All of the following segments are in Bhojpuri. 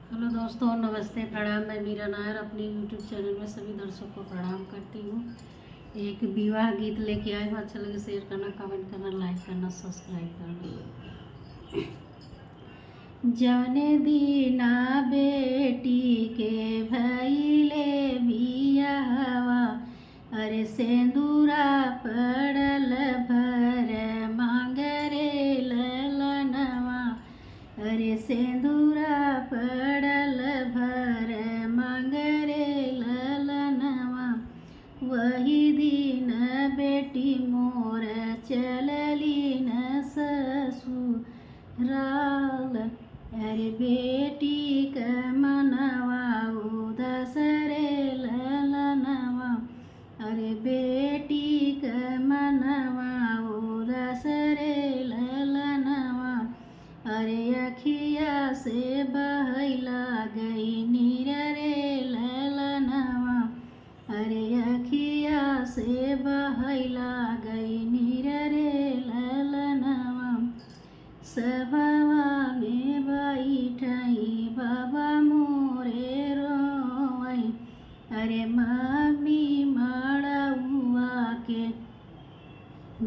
हेलो दोस्तों, नमस्ते, प्रणाम। मैं मीरा नायर अपने यूट्यूब चैनल में सभी दर्शकों को प्रणाम करती हूँ। एक विवाह गीत लेके आए हूँ। अच्छा लगे शेयर करना, कमेंट करना, लाइक करना, सब्सक्राइब करना। जौने दीना बेटी के भइले बियाहवा, अरे सेंदूरा पड़ल भर मांगरे ललनवा। अरे सेंदूरा पड़ल भर मांगरे ललनवा। वही दिन बेटी मोर चलली न ससुराल। अरे बेटी क मनवा उदास रे ललनवा। अरे बेटी क मनवा उदास रे ललनवा। अरे अखिया से बहैला गई नीर रे ललनवा। अरे अखिया से बहैला गई नीर रे ललनवा। सभावा में बैठई बाबा मोरे रोवई। अरे मम्मी मड़उआ के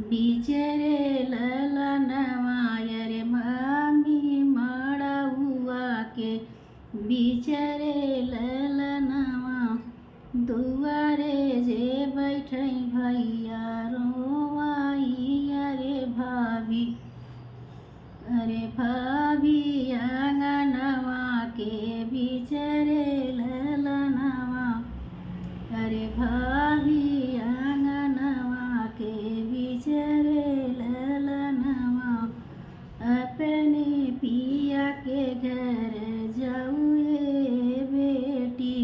बिचरे ललनवा। अरे मम्मी मड़उआ के बिचरे ललनवा। दुआरे जे बैठई भैया रोवाई। अरे भाभी, अरे भाभी आंगनवा के बिचरे ललनवा। अरे भाभी आंगनवा के बिचरे ललनवा। अपने पिया के घर जाऊए बेटी।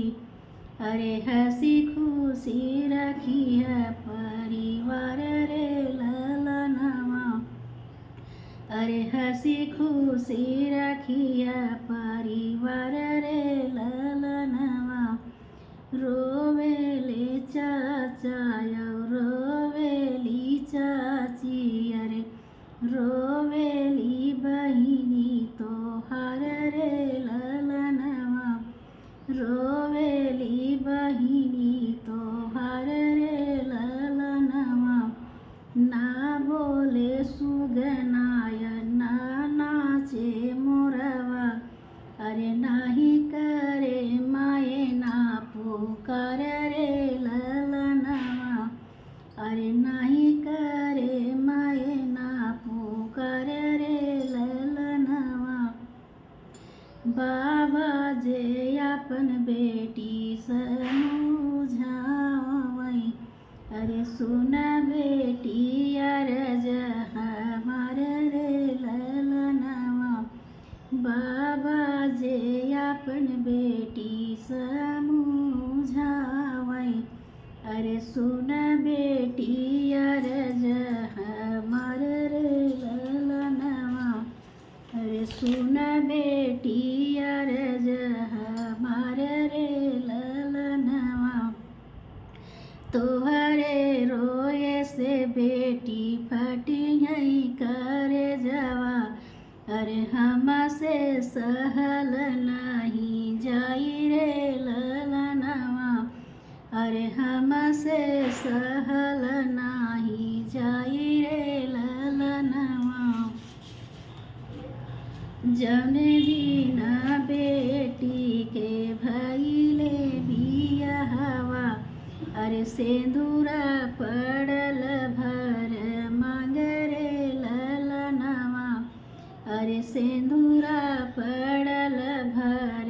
अरे हंसी खुशी रखिया परिवार रे ललनवा। अरे हंसी खुशी रखिया परिवार रे ललनवा। रोवेले चाचा रोवेली चाची। अरे रोवेली बहिनी तोहार रे ललनवा। रोवेली बहिनी तोहार रे ललनवा। ना बोले सुगनाय ना नाचे मोरवा। अरे नाही करे माये ना पुकार रे ललनवा। अरे नाही करे माये ना पुकार रे ललनवा। बाबा जे अपन बेटी समझावई। अरे सुन बेटी अरज हमार रे ललनवा। बाबा जे अपन बेटी समझावई। अरे सुन बेटी अरज हमार रे ललनवा। अरे सुन बेटी अरज हमार रे ललनवा। तोहरे रोए से बेटी फटियई करे जवा। अरे हमसे सहल नहीं जाई रे ललनवा। अरे हमसे सहल नहीं जाई रे ललनवा। जौने दीना बेटी के भइले बियाहवा, अरे सेंदूरा पड़ल भर मांगरे ललनवा। अरे सेंदूरा पड़ल भर